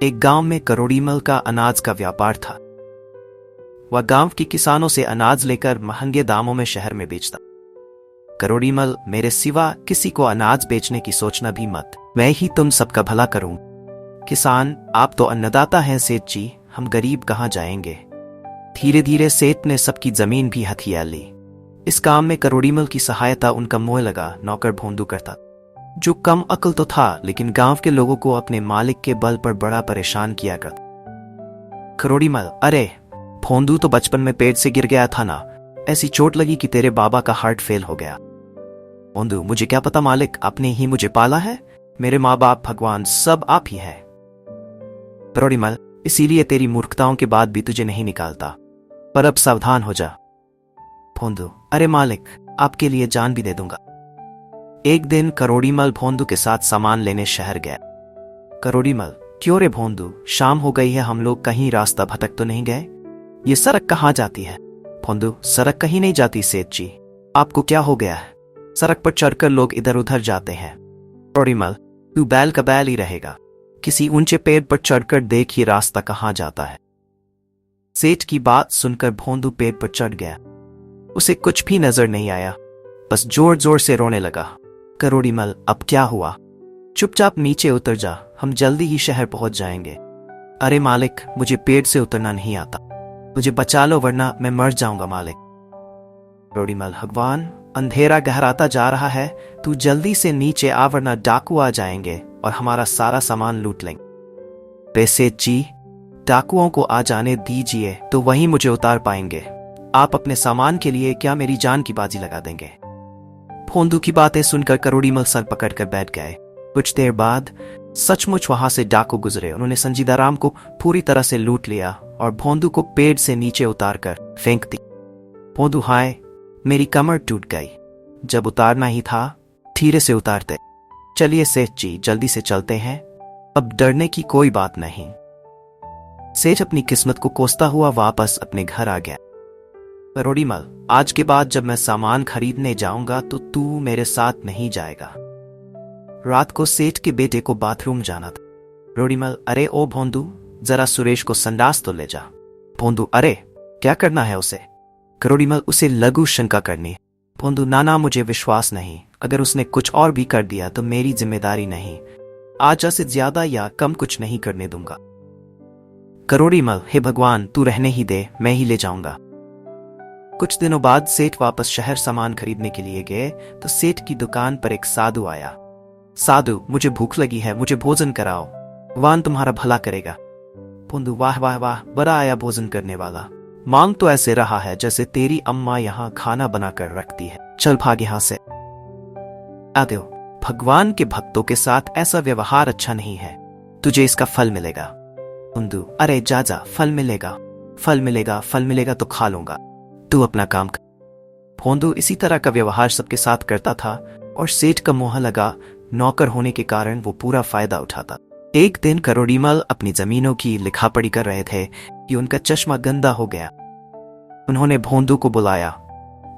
एक गांव में करोड़ीमल का अनाज का व्यापार था। वह गांव के किसानों से अनाज लेकर महंगे दामों में शहर में बेचता। करोड़ीमल, मेरे सिवा किसी को अनाज बेचने की सोचना भी मत, मैं ही तुम सबका भला करूं। किसान, आप तो अन्नदाता हैं सेठ जी, हम गरीब कहां जाएंगे। धीरे धीरे सेठ ने सबकी जमीन भी हथिया ली। इस काम में करोड़ीमल की सहायता उनका मोह लगा नौकर भोंदू करता, जो कम अक्ल तो था लेकिन गांव के लोगों को अपने मालिक के बल पर बड़ा परेशान किया करता। करोड़ीमल, अरे भोंदू तो बचपन में पेड़ से गिर गया था ना, ऐसी चोट लगी कि तेरे बाबा का हार्ट फेल हो गया। भोंदू, मुझे क्या पता मालिक, आपने ही मुझे पाला है, मेरे माँ बाप भगवान सब आप ही है। करोड़ीमल, इसीलिए तेरी मूर्खताओं के बाद भी तुझे नहीं निकालता, पर अब सावधान हो जा। भोंदू, अरे मालिक, आपके लिए जान भी दे दूंगा। एक दिन करोड़ीमल भोंदू के साथ सामान लेने शहर गया। करोड़ीमल, क्यों रे भोंदू, शाम हो गई है, हम लोग कहीं रास्ता भटक तो नहीं गए? ये सड़क कहाँ जाती है? भोंदू, सड़क कहीं नहीं जाती सेठ जी, आपको क्या हो गया है? सड़क पर चढ़कर लोग इधर उधर जाते हैं। करोड़ीमल, तू बैल का बैल ही रहेगा, किसी ऊंचे पेड़ पर चढ़कर देख ये रास्ता कहाँ जाता है। सेठ की बात सुनकर भोंदू पेड़ पर चढ़ गया। उसे कुछ भी नजर नहीं आया, बस जोर जोर से रोने लगा। करोड़ीमल, अब क्या हुआ? चुपचाप नीचे उतर जा, हम जल्दी ही शहर पहुंच जाएंगे। अरे मालिक, मुझे पेड़ से उतरना नहीं आता, मुझे बचा लो वरना मैं मर जाऊंगा मालिक। करोड़ीमल, भगवान, अंधेरा गहराता जा रहा है, तू जल्दी से नीचे आ वरना डाकू आ जाएंगे और हमारा सारा सामान लूट लेंगे। सेठ जी, डाकुओं को आ जाने दीजिए तो वहीं मुझे उतार पाएंगे, आप अपने सामान के लिए क्या मेरी जान की बाजी लगा देंगे। भोंदू की बातें सुनकर करोड़ीमल सर पकड़कर बैठ गए। कुछ देर बाद सचमुच वहां से डाकू गुजरे। उन्होंने संजीदाराम को पूरी तरह से लूट लिया और भोंदू को पेड़ से नीचे उतारकर फेंक दी। भोंदू, हाय, मेरी कमर टूट गई, जब उतारना ही था धीरे से उतारते। चलिए सेठ जी, जल्दी से चलते हैं, अब डरने की कोई बात नहीं। सेठ अपनी किस्मत को कोसता हुआ वापस अपने घर आ गया। करोड़ीमल, आज के बाद जब मैं सामान खरीदने जाऊंगा तो तू मेरे साथ नहीं जाएगा। रात को सेठ के बेटे को बाथरूम जाना था। करोड़ीमल, अरे ओ भोंदू, जरा सुरेश को संडास तो ले जा। भोंदू, अरे क्या करना है उसे? करोड़ीमल, उसे लघु शंका करनी। भोंदू, नाना, मुझे विश्वास नहीं, अगर उसने कुछ और भी कर दिया तो मेरी जिम्मेदारी नहीं, आज से ज्यादा या कम कुछ नहीं करने दूंगा। करोड़ीमल, हे भगवान, तू रहने ही दे, मैं ही ले जाऊंगा। कुछ दिनों बाद सेठ वापस शहर सामान खरीदने के लिए गए तो सेठ की दुकान पर एक साधु आया। साधु, मुझे भूख लगी है, मुझे भोजन कराओ, भगवान तुम्हारा भला करेगा। भोंदू, वाह वाह वाह, बड़ा आया भोजन करने वाला, मांग तो ऐसे रहा है जैसे तेरी अम्मा यहाँ खाना बनाकर रखती है, चल भाग यहाँ से। आदेव, भगवान के भक्तों के साथ ऐसा व्यवहार अच्छा नहीं है, तुझे इसका फल मिलेगा। भोंदू, अरे जा जा, फल मिलेगा, फल मिलेगा, फल मिलेगा तो खा लूंगा, तू अपना काम कर। भोंदू इसी तरह का व्यवहार सबके साथ करता था और सेठ का मोह लगा नौकर होने के कारण वो पूरा फायदा उठाता। एक दिन करोड़ीमल अपनी जमीनों की लिखापढ़ी कर रहे थे कि उनका चश्मा गंदा हो गया। उन्होंने भोंदू को बुलाया।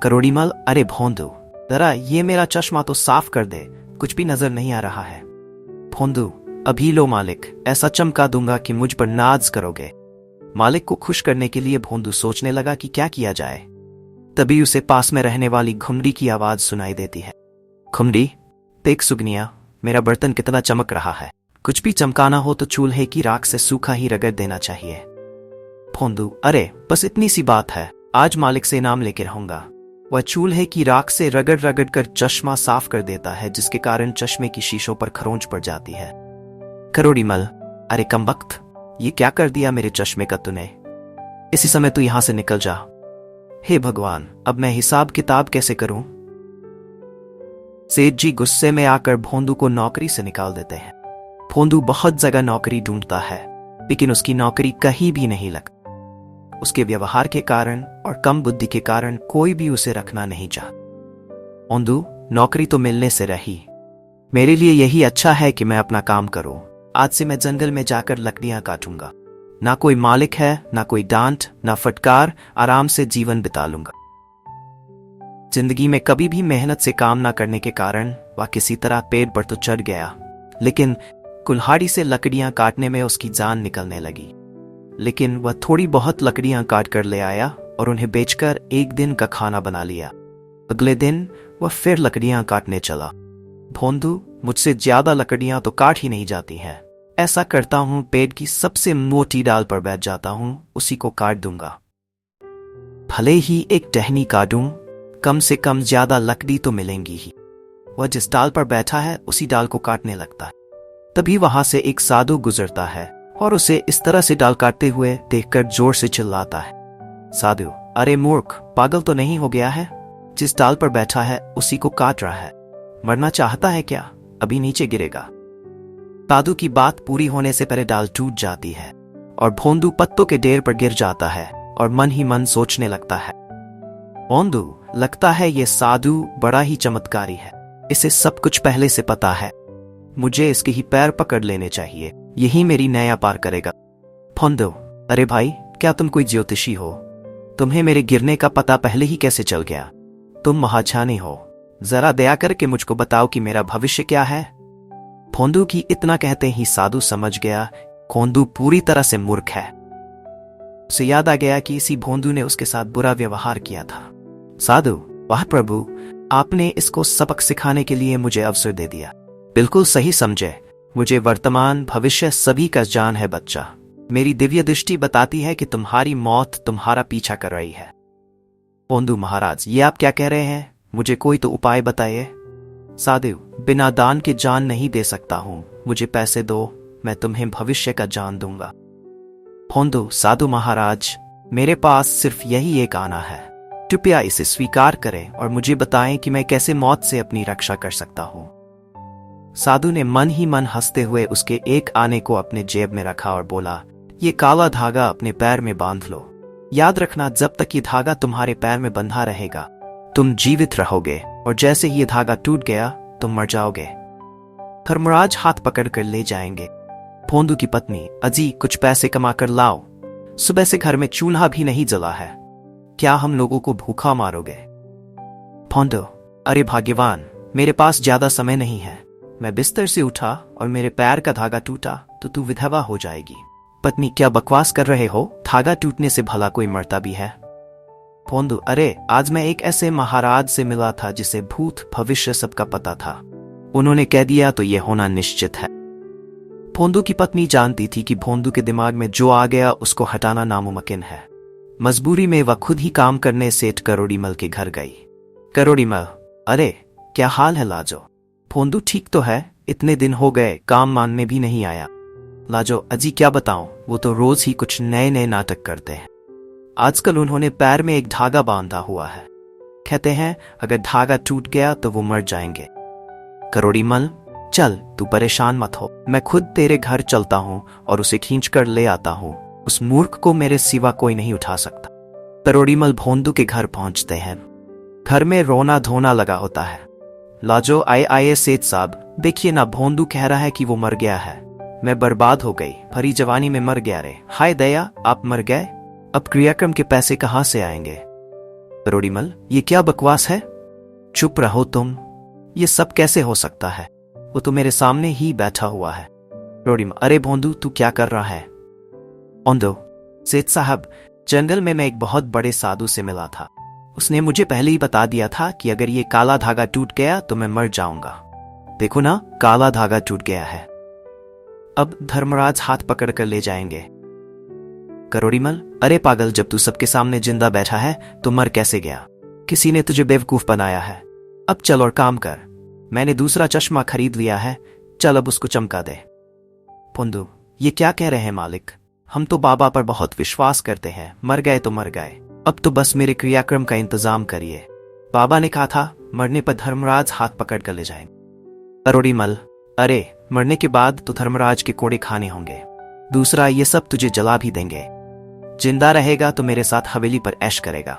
करोड़ीमल, अरे भोंदू, जरा ये मेरा चश्मा तो साफ कर दे, कुछ भी नजर नहीं आ रहा है। भोंदू, अभी लो मालिक, ऐसा चमका दूंगा कि मुझ पर नाज करोगे। मालिक को खुश करने के लिए भोंदू सोचने लगा कि क्या किया जाए। तभी उसे पास में रहने वाली घुमरी की आवाज सुनाई देती है। घुमरी, देख सुगनिया, मेरा बर्तन कितना चमक रहा है, कुछ भी चमकाना हो तो चूल्हे की राख से सूखा ही रगड़ देना चाहिए। भोंदू, अरे बस इतनी सी बात है, आज मालिक से इनाम लेके रहूंगा। वह चूल्हे की राख से रगड़ रगड़ कर चश्मा साफ कर देता है, जिसके कारण चश्मे की शीशों पर खरोंच पड़ जाती है। करोड़ीमल, अरे कमबख्त, ये क्या कर दिया मेरे चश्मे का तूने, इसी समय तू यहां से निकल जा। हे भगवान, अब मैं हिसाब किताब कैसे करूं? सेठ जी गुस्से में आकर भोंदू को नौकरी से निकाल देते हैं। भोंदू बहुत जगह नौकरी ढूंढता है लेकिन उसकी नौकरी कहीं भी नहीं लगती। उसके व्यवहार के कारण और कम बुद्धि के कारण कोई भी उसे रखना नहीं चाहता। भोंदू, नौकरी तो मिलने से रही, मेरे लिए यही अच्छा है कि मैं अपना काम करूं। आज से मैं जंगल में जाकर लकड़ियां काटूंगा, ना कोई मालिक है, ना कोई डांट, ना फटकार, आराम से जीवन बिता लूंगा। जिंदगी में कभी भी मेहनत से काम ना करने के कारण वह किसी तरह पेड़ पर तो चढ़ गया, लेकिन कुल्हाड़ी से लकड़ियां काटने में उसकी जान निकलने लगी, लेकिन वह थोड़ी बहुत लकड़ियां काट कर ले आया और उन्हें बेचकर एक दिन का खाना बना लिया। अगले दिन वह फिर लकड़ियां काटने चला। भोंदू, मुझसे ज्यादा लकड़ियां तो काट ही नहीं जाती हैं। ऐसा करता हूं, पेड़ की सबसे मोटी डाल पर बैठ जाता हूं, उसी को काट दूंगा। भले ही एक टहनी काटूं, कम से कम ज्यादा लकड़ी तो मिलेंगी ही। वह जिस डाल पर बैठा है उसी डाल को काटने लगता है। तभी वहां से एक साधु गुजरता है और उसे इस तरह से डाल काटते हुए देखकर जोर से चिल्लाता है, साधु, अरे मूर्ख, पागल तो नहीं हो गया है? जिस डाल पर बैठा है उसी को काट रहा है। मरना चाहता है क्या? अभी नीचे गिरेगा। साधु की बात पूरी होने से पहले डाल टूट जाती है और भोंदू पत्तों के ढेर पर गिर जाता है और मन ही मन सोचने लगता है, भोंदू, लगता है ये साधु बड़ा ही चमत्कारी है। इसे सब कुछ पहले से पता है। मुझे इसके ही पैर पकड़ लेने चाहिए, यही मेरी नया पार करेगा। भोंदू, अरे भाई, क्या तुम कोई ज्योतिषी हो? तुम्हें मेरे गिरने का पता पहले ही कैसे चल गया? तुम महाज्ञानी हो, जरा दया करके मुझको बताओ कि मेरा भविष्य क्या है। भोंदू की इतना कहते ही साधु समझ गया भोंदू पूरी तरह से मूर्ख है। उसे याद आ गया कि इसी भोंदू ने उसके साथ बुरा व्यवहार किया था। साधु, वाह प्रभु, आपने इसको सबक सिखाने के लिए मुझे अवसर दे दिया। बिल्कुल सही समझे, मुझे वर्तमान भविष्य सभी का जान है बच्चा। मेरी दिव्य दृष्टि बताती है कि तुम्हारी मौत तुम्हारा पीछा कर रही है। भोंदू महाराज, ये आप क्या कह रहे हैं? मुझे कोई तो उपाय बताइए। साधु, बिना दान के जान नहीं दे सकता हूं, मुझे पैसे दो, मैं तुम्हें भविष्य का जान दूंगा। भोंदू, साधु महाराज, मेरे पास सिर्फ यही एक आना है, कृपया इसे स्वीकार करें और मुझे बताएं कि मैं कैसे मौत से अपनी रक्षा कर सकता हूं। साधु ने मन ही मन हंसते हुए उसके एक आने को अपने जेब में रखा और बोला, ये काला धागा अपने पैर में बांध लो। याद रखना, जब तक ये धागा तुम्हारे पैर में बंधा रहेगा तुम जीवित रहोगे, और जैसे ही ये धागा टूट गया तुम मर जाओगे। धर्मराज हाथ पकड़कर ले जाएंगे। भोंदू की पत्नी, अजी, कुछ पैसे कमा कर लाओ, सुबह से घर में चूल्हा भी नहीं जला है, क्या हम लोगों को भूखा मारोगे? भोंदू, अरे भाग्यवान, मेरे पास ज्यादा समय नहीं है। मैं बिस्तर से उठा और मेरे पैर का धागा टूटा तो तू विधवा हो जाएगी। पत्नी, क्या बकवास कर रहे हो? धागा टूटने से भला कोई मरता भी है? भोंदू, अरे आज मैं एक ऐसे महाराज से मिला था जिसे भूत भविष्य सबका पता था। उन्होंने कह दिया तो यह होना निश्चित है। भोंदू की पत्नी जानती थी कि भोंदू के दिमाग में जो आ गया उसको हटाना नामुमकिन है। मजबूरी में वह खुद ही काम करने सेठ करोड़ीमल के घर गई। करोड़ीमल, अरे क्या हाल है लाजो? भोंदू, ठीक तो है, इतने दिन हो गए काम मान में भी नहीं आया। लाजो, अजी क्या बताऊं, वो तो रोज ही कुछ नए नए नाटक करते हैं। आजकल उन्होंने पैर में एक धागा बांधा हुआ है, कहते हैं अगर धागा टूट गया तो वो मर जाएंगे। करोड़ीमल, चल तू परेशान मत हो, मैं खुद तेरे घर चलता हूं और उसे खींच कर ले आता हूं। उस मूर्ख को मेरे सिवा कोई नहीं उठा सकता। करोड़ीमल भोंदू के घर पहुंचते हैं। घर में रोना धोना लगा होता है। लाजो, आए सेठ साहब, देखिए ना, भोंदू कह रहा है कि वो मर गया है। मैं बर्बाद हो गई, भरी जवानी में मर गया रे। हाय दया, आप मर गए, अब क्रियाक्रम के पैसे कहां से आएंगे? करोड़ीमल, ये क्या बकवास है? चुप रहो तुम, ये सब कैसे हो सकता है? वो तो मेरे सामने ही बैठा हुआ है। करोड़ीमल, अरे भोंदू, तू क्या कर रहा है? भोंदू, सेठ साहब, जंगल में मैं एक बहुत बड़े साधु से मिला था। उसने मुझे पहले ही बता दिया था कि अगर ये काला धागा टूट गया तो मैं मर जाऊंगा। देखो ना, काला धागा टूट गया है। अब धर्मराज हाथ पकड़ कर ले जाएंगे। करोड़ीमल, अरे पागल, जब तू सबके सामने जिंदा बैठा है तो मर कैसे गया? किसी ने तुझे बेवकूफ बनाया है। अब चल और काम कर, मैंने दूसरा चश्मा खरीद लिया है, चल अब उसको चमका दे। भोंदू, ये क्या कह रहे हैं मालिक? हम तो बाबा पर बहुत विश्वास करते हैं, मर गए तो मर गए, अब तो बस मेरे क्रियाक्रम का इंतजाम करिए। बाबा ने कहा था मरने पर धर्मराज हाथ पकड़ कर ले जाएंगे। करोड़ीमल, अरे मरने के बाद तो धर्मराज के कोड़े खाने होंगे, दूसरा ये सब तुझे जला भी देंगे। जिंदा रहेगा तो मेरे साथ हवेली पर ऐश करेगा।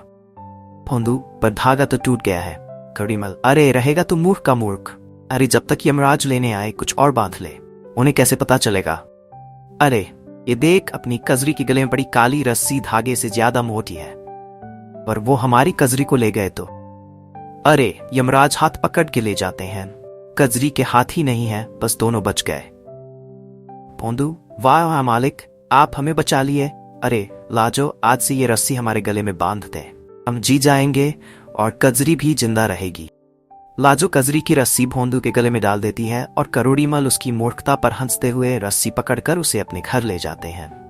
भोंदू, पर धागा तो टूट गया है। करोड़ीमल, अरे रहेगा तो मूर्ख का मूर्ख। अरे जब तक यमराज लेने आए कुछ और बांध ले, उन्हें कैसे पता चलेगा? अरे ये देख, अपनी कजरी की गले में पड़ी काली रस्सी धागे से ज्यादा मोटी है, और वो हमारी कजरी को ले गए तो? अरे यमराज हाथ पकड़ के ले जाते हैं, कजरी के हाथ ही नहीं है, बस दोनों बच गए। भोंदू, वाह मालिक, आप हमें बचा लिए। अरे लाजो, आज से ये रस्सी हमारे गले में बांध दे, हम जी जाएंगे और कजरी भी जिंदा रहेगी। लाजो कजरी की रस्सी भोंदू के गले में डाल देती है और करोड़ीमल उसकी मूर्खता पर हंसते हुए रस्सी पकड़कर उसे अपने घर ले जाते हैं।